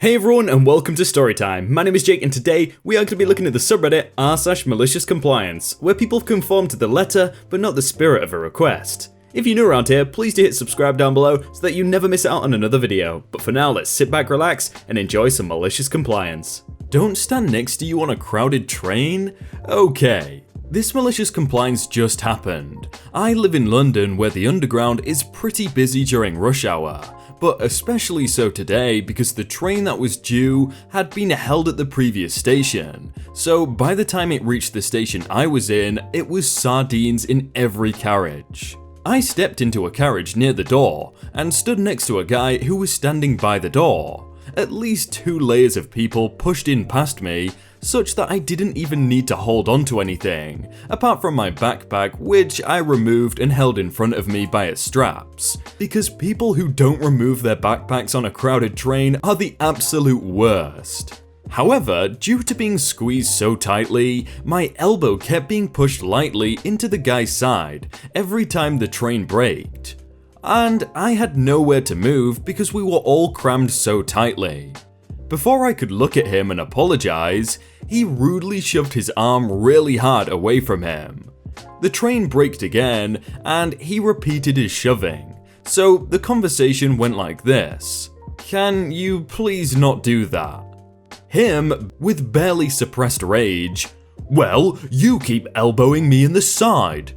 Hey everyone and welcome to Storytime. My name is Jake and today we are going to be looking at the subreddit r/maliciouscompliance, where people conform to the letter but not the spirit of a request. If you're new around here, please do hit subscribe down below so that you never miss out on another video. But for now, let's sit back, relax, and enjoy some malicious compliance. Don't stand next to you on a crowded train? Okay. This malicious compliance just happened. I live in London where the underground is pretty busy during rush hour. But especially so today because the train that was due had been held at the previous station. So by the time it reached the station I was in, it was sardines in every carriage. I stepped into a carriage near the door and stood next to a guy who was standing by the door. At least 2 layers of people pushed in past me, such that I didn't even need to hold on to anything, apart from my backpack, which I removed and held in front of me by its straps, because people who don't remove their backpacks on a crowded train are the absolute worst. However, due to being squeezed so tightly, my elbow kept being pushed lightly into the guy's side every time the train braked. And I had nowhere to move because we were all crammed so tightly. Before I could look at him and apologize, he rudely shoved his arm really hard away from him. The train braked again, and he repeated his shoving, so the conversation went like this: "Can you please not do that?" Him, with barely suppressed rage: "Well, you keep elbowing me in the side."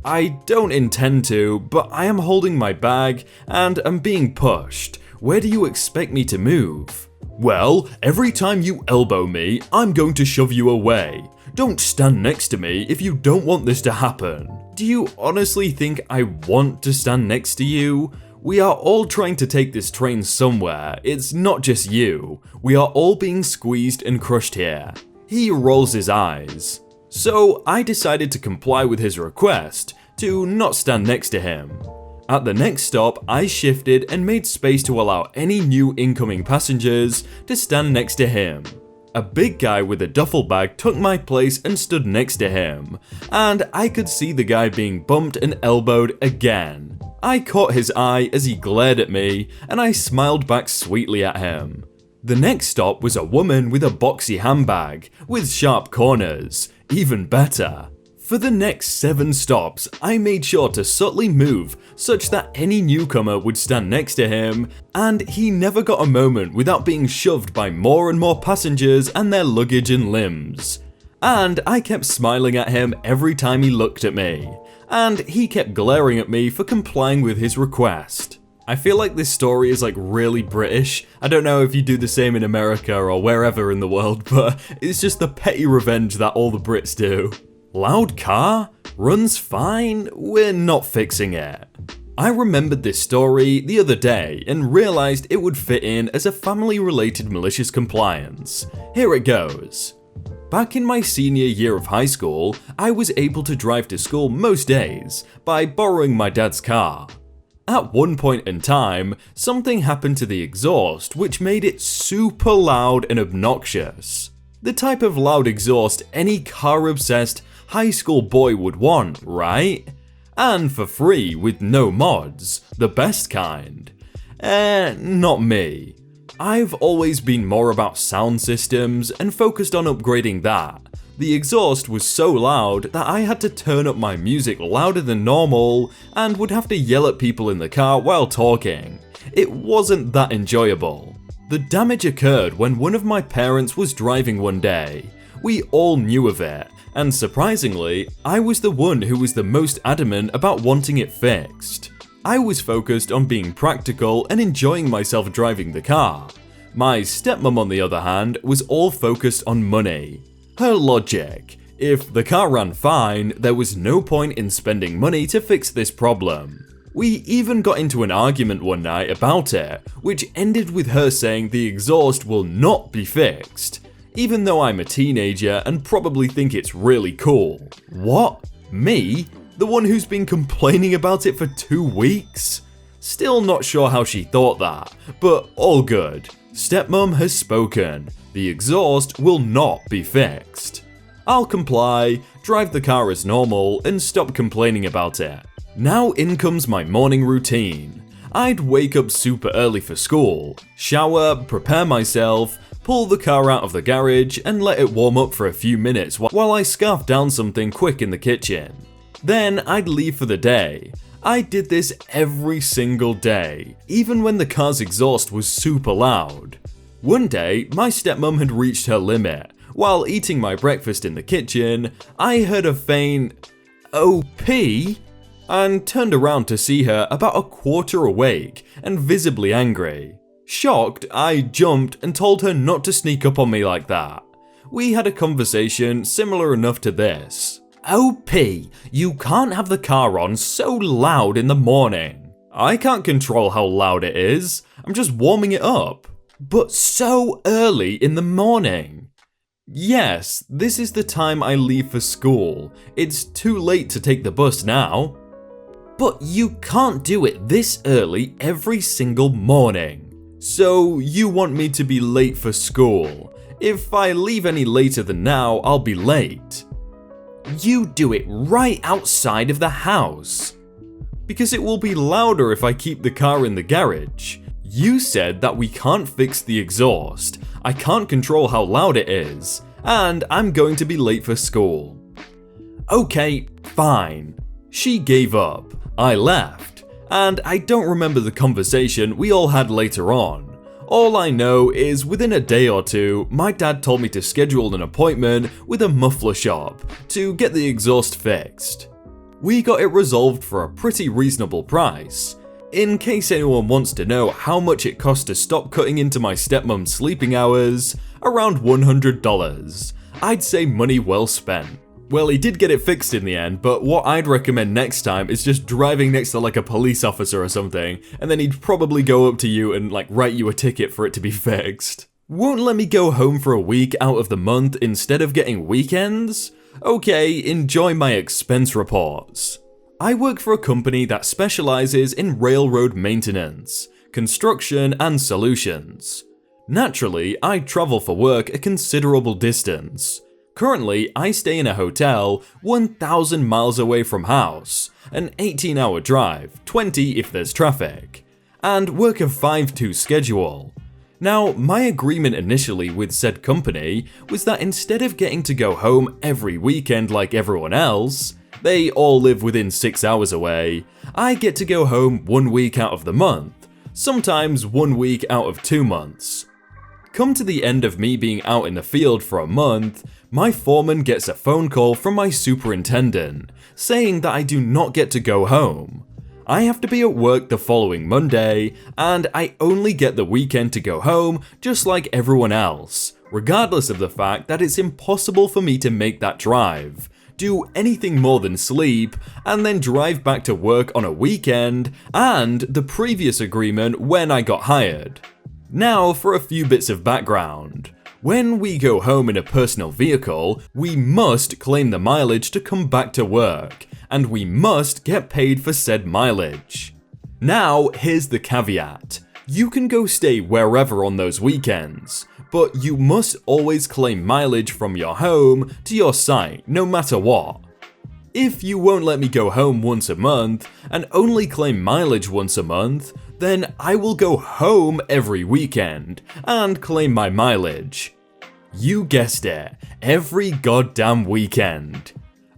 I don't intend to, but I am holding my bag and am being pushed. Where do you expect me to move? "Well, every time you elbow me, I'm going to shove you away. Don't stand next to me if you don't want this to happen." Do you honestly think I want to stand next to you? We are all trying to take this train somewhere, it's not just you. We are all being squeezed and crushed here. He rolls his eyes. So I decided to comply with his request to not stand next to him. At the next stop, I shifted and made space to allow any new incoming passengers to stand next to him. A big guy with a duffel bag took my place and stood next to him, and I could see the guy being bumped and elbowed again. I caught his eye as he glared at me, and I smiled back sweetly at him. The next stop was a woman with a boxy handbag with sharp corners. Even better. For the next 7 stops, I made sure to subtly move such that any newcomer would stand next to him, and he never got a moment without being shoved by more and more passengers and their luggage and limbs. And I kept smiling at him every time he looked at me, and he kept glaring at me for complying with his request. I feel like this story is like really British. I don't know if you do the same in America or wherever in the world, but it's just the petty revenge that all the Brits do. Loud car? Runs fine? We're not fixing it. I remembered this story the other day and realized it would fit in as a family-related malicious compliance. Here it goes. Back in my senior year of high school, I was able to drive to school most days by borrowing my dad's car. At one point in time, something happened to the exhaust which made it super loud and obnoxious. The type of loud exhaust any car-obsessed high school boy would want, right? And for free with no mods, the best kind. Not me. I've always been more about sound systems and focused on upgrading that. The exhaust was so loud that I had to turn up my music louder than normal and would have to yell at people in the car while talking. It wasn't that enjoyable. The damage occurred when one of my parents was driving one day. We all knew of it, and surprisingly, I was the one who was the most adamant about wanting it fixed. I was focused on being practical and enjoying myself driving the car. My stepmom, on the other hand, was all focused on money. Her logic: if the car ran fine, there was no point in spending money to fix this problem. We even got into an argument one night about it, which ended with her saying the exhaust will not be fixed, even though I'm a teenager and probably think it's really cool. What? Me? The one who's been complaining about it for 2 weeks? Still not sure how she thought that, but all good. Stepmom has spoken. The exhaust will not be fixed. I'll comply, drive the car as normal, and stop complaining about it. Now in comes my morning routine. I'd wake up super early for school, shower, prepare myself, pull the car out of the garage and let it warm up for a few minutes while I scarfed down something quick in the kitchen. Then I'd leave for the day. I did this every single day, even when the car's exhaust was super loud. One day, my stepmom had reached her limit. While eating my breakfast in the kitchen, I heard a faint "OP" and turned around to see her about a quarter awake and visibly angry. Shocked, I jumped and told her not to sneak up on me like that. We had a conversation similar enough to this. "OP, you can't have the car on so loud in the morning." I can't control how loud it is, I'm just warming it up. But so early in the morning. Yes, this is the time I leave for school. It's too late to take the bus now. But you can't do it this early every single morning. So you want me to be late for school. If I leave any later than now, I'll be late. You do it right outside of the house. Because it will be louder if I keep the car in the garage. You said that we can't fix the exhaust, I can't control how loud it is, and I'm going to be late for school. Okay, fine. She gave up, I left, and I don't remember the conversation we all had later on. All I know is within a day or two, my dad told me to schedule an appointment with a muffler shop to get the exhaust fixed. We got it resolved for a pretty reasonable price. In case anyone wants to know how much it cost to stop cutting into my stepmom's sleeping hours, around $100. I'd say money well spent. Well, he did get it fixed in the end, but what I'd recommend next time is just driving next to like a police officer or something, and then he'd probably go up to you and like write you a ticket for it to be fixed. Won't let me go home for a week out of the month instead of getting weekends? Okay, enjoy my expense reports. I work for a company that specializes in railroad maintenance, construction, and solutions. Naturally, I travel for work a considerable distance. Currently, I stay in a hotel 1,000 miles away from house, an 18-hour drive, 20 if there's traffic, and work a 5-2 schedule. Now, my agreement initially with said company was that instead of getting to go home every weekend like everyone else, they all live within 6 hours away, I get to go home 1 week out of the month, sometimes 1 week out of 2 months. Come to the end of me being out in the field for a month, my foreman gets a phone call from my superintendent saying that I do not get to go home. I have to be at work the following Monday, and I only get the weekend to go home just like everyone else, regardless of the fact that it's impossible for me to make that drive, do anything more than sleep, and then drive back to work on a weekend, and the previous agreement when I got hired. Now for a few bits of background. When we go home in a personal vehicle, we must claim the mileage to come back to work, and we must get paid for said mileage. Now here's the caveat. You can go stay wherever on those weekends, but you must always claim mileage from your home to your site, no matter what. If you won't let me go home once a month, and only claim mileage once a month, then I will go home every weekend, and claim my mileage. You guessed it, every goddamn weekend.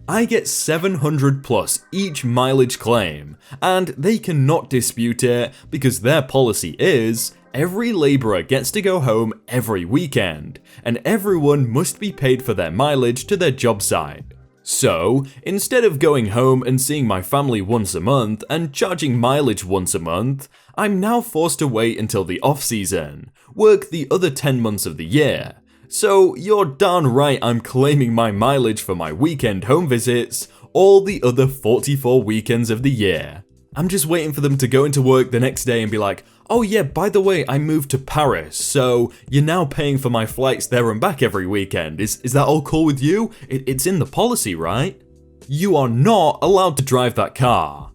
I get 700 plus each mileage claim, and they cannot dispute it because their policy is every labourer gets to go home every weekend, and everyone must be paid for their mileage to their job site. So, instead of going home and seeing my family once a month and charging mileage once a month, I'm now forced to wait until the off-season, work the other 10 months of the year. So you're darn right I'm claiming my mileage for my weekend home visits all the other 44 weekends of the year. I'm just waiting for them to go into work the next day and be like, oh yeah, by the way, I moved to Paris, so you're now paying for my flights there and back every weekend. Is that all cool with you? It's in the policy, right? You are not allowed to drive that car.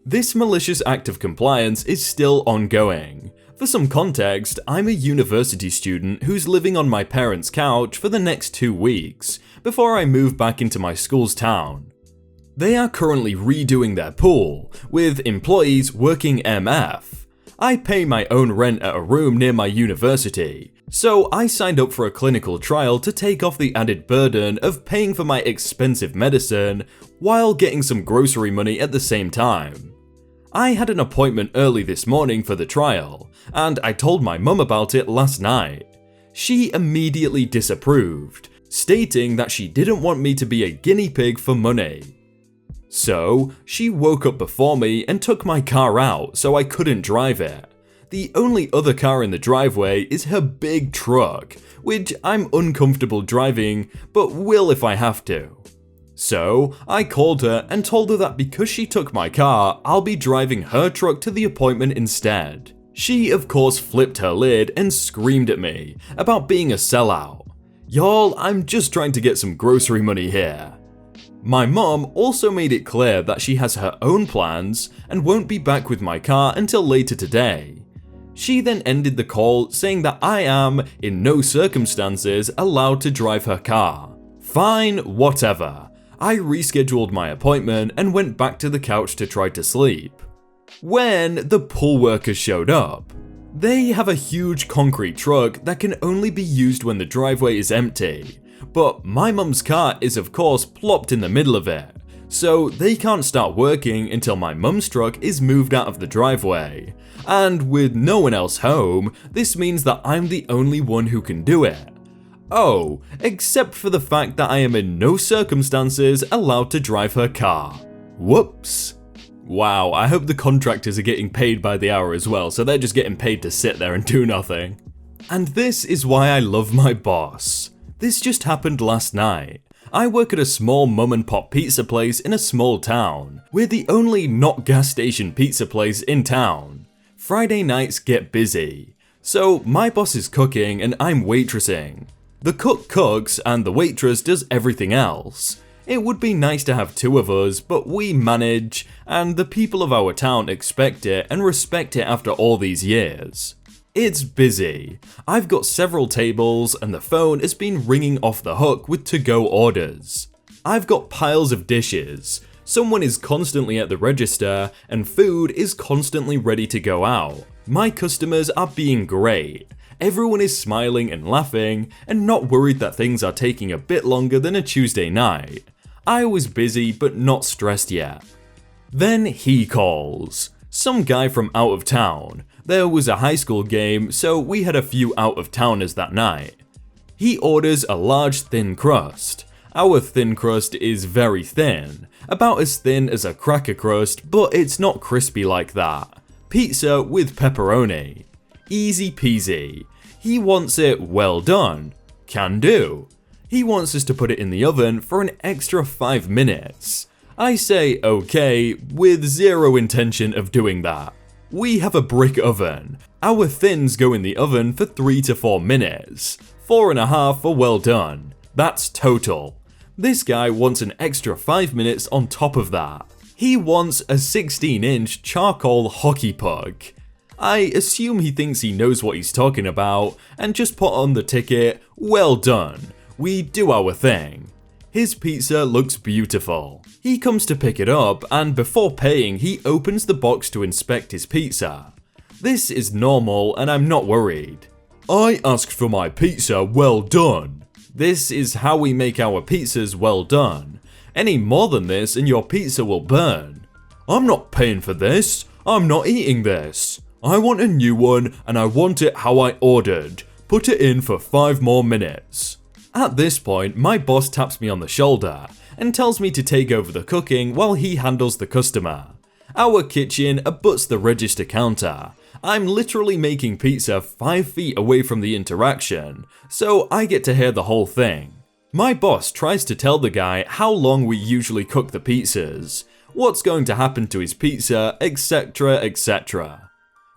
This malicious act of compliance is still ongoing. For some context, I'm a university student who's living on my parents' couch for the next 2 weeks, before I move back into my school's town. They are currently redoing their pool, with employees working MF. I pay my own rent at a room near my university, so I signed up for a clinical trial to take off the added burden of paying for my expensive medicine while getting some grocery money at the same time. I had an appointment early this morning for the trial, and I told my mum about it last night. She immediately disapproved, stating that she didn't want me to be a guinea pig for money. So, she woke up before me and took my car out so I couldn't drive it. The only other car in the driveway is her big truck, which I'm uncomfortable driving, but will if I have to. So, I called her and told her that because she took my car, I'll be driving her truck to the appointment instead. She of course flipped her lid and screamed at me about being a sellout. Y'all, I'm just trying to get some grocery money here. My mum also made it clear that she has her own plans and won't be back with my car until later today. She then ended the call saying that I am, in no circumstances, allowed to drive her car. Fine, whatever. I rescheduled my appointment and went back to the couch to try to sleep. When the pool workers showed up, they have a huge concrete truck that can only be used when the driveway is empty, but my mum's car is of course plopped in the middle of it, so they can't start working until my mum's truck is moved out of the driveway. And with no one else home, this means that I'm the only one who can do it. Oh, except for the fact that I am in no circumstances allowed to drive her car. Whoops. Wow, I hope the contractors are getting paid by the hour as well, so they're just getting paid to sit there and do nothing. And this is why I love my boss. This just happened last night. I work at a small mum and pop pizza place in a small town. We're the only not gas station pizza place in town. Friday nights get busy, so my boss is cooking and I'm waitressing. The cook cooks and the waitress does everything else. It would be nice to have two of us, but we manage, and the people of our town expect it and respect it after all these years. It's busy. I've got several tables and the phone has been ringing off the hook with to-go orders. I've got piles of dishes. Someone is constantly at the register and food is constantly ready to go out. My customers are being great. Everyone is smiling and laughing and not worried that things are taking a bit longer than a Tuesday night. I was busy but not stressed yet. Then he calls. Some guy from out of town. There was a high school game, so we had a few out of towners that night. He orders a large thin crust. Our thin crust is very thin, about as thin as a cracker crust, but it's not crispy like that. Pizza with pepperoni. Easy peasy. He wants it well done. Can do. He wants us to put it in the oven for an extra 5 minutes. I say okay, with zero intention of doing that. We have a brick oven. Our thins go in the oven for 3 to 4 minutes. 4.5 for well done. That's total. This guy wants an extra 5 minutes on top of that. He wants a 16-inch charcoal hockey puck. I assume he thinks he knows what he's talking about and just put on the ticket, well done. We do our thing. His pizza looks beautiful. He comes to pick it up and before paying he opens the box to inspect his pizza. This is normal and I'm not worried. I asked for my pizza well done. This is how we make our pizzas well done. Any more than this and your pizza will burn. I'm not paying for this. I'm not eating this. I want a new one and I want it how I ordered. Put it in for 5 more minutes. At this point, my boss taps me on the shoulder and tells me to take over the cooking while he handles the customer. Our kitchen abuts the register counter. I'm literally making pizza 5 feet away from the interaction, so I get to hear the whole thing. My boss tries to tell the guy how long we usually cook the pizzas, what's going to happen to his pizza, etc, etc.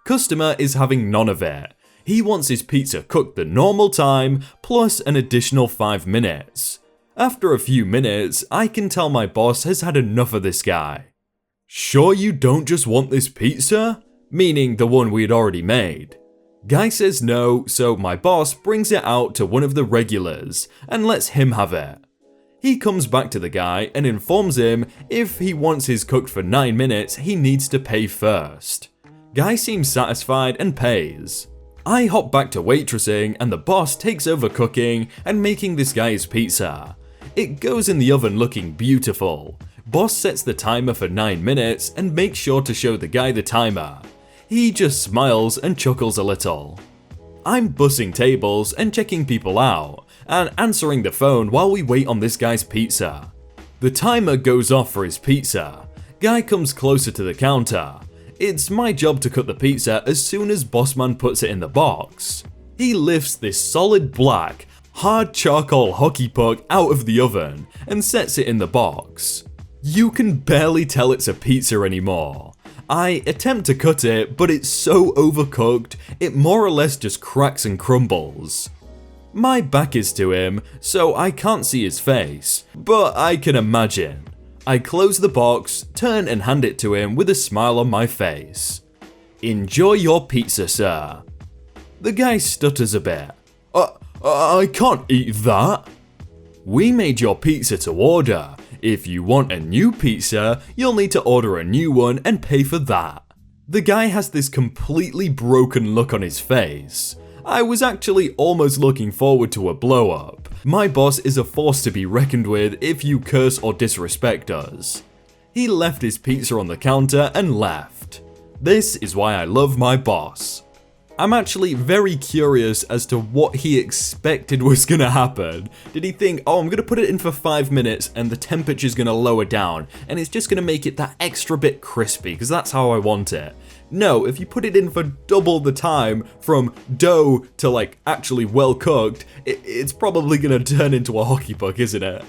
Customer is having none of it. He wants his pizza cooked the normal time, plus an additional 5 minutes. After a few minutes, I can tell my boss has had enough of this guy. Sure you don't just want this pizza? Meaning the one we had already made. Guy says no, so my boss brings it out to one of the regulars and lets him have it. He comes back to the guy and informs him if he wants his cooked for 9 minutes, he needs to pay first. Guy seems satisfied and pays. I hop back to waitressing and the boss takes over cooking and making this guy's pizza. It goes in the oven looking beautiful. Boss sets the timer for 9 minutes and makes sure to show the guy the timer. He just smiles and chuckles a little. I'm bussing tables and checking people out, and answering the phone while we wait on this guy's pizza. The timer goes off for his pizza. Guy comes closer to the counter. It's my job to cut the pizza as soon as Bossman puts it in the box. He lifts this solid black, hard charcoal hockey puck out of the oven and sets it in the box. You can barely tell it's a pizza anymore. I attempt to cut it, but it's so overcooked, it more or less just cracks and crumbles. My back is to him, so I can't see his face, but I can imagine. I close the box, turn and hand it to him with a smile on my face. "Enjoy your pizza, sir." The guy stutters a bit. I can't eat that." "We made your pizza to order. If you want a new pizza, you'll need to order a new one and pay for that." The guy has this completely broken look on his face. I was actually almost looking forward to a blow up. My boss is a force to be reckoned with if you curse or disrespect us. He left his pizza on the counter and left. This is why I love my boss. I'm actually very curious as to what he expected was gonna happen. Did he think, oh, I'm gonna put it in for 5 minutes and the temperature's gonna lower down and it's just gonna make it that extra bit crispy because that's how I want it? No, if you put it in for double the time from dough to like actually well cooked, it's probably gonna turn into a hockey puck, isn't it?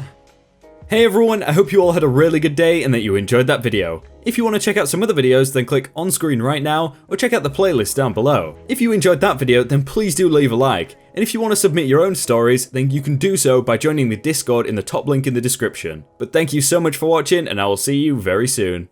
Hey everyone, I hope you all had a really good day and that you enjoyed that video. If you want to check out some other videos, then click on screen right now, or check out the playlist down below. If you enjoyed that video, then please do leave a like, and if you want to submit your own stories, then you can do so by joining the Discord in the top link in the description. But thank you so much for watching, and I will see you very soon.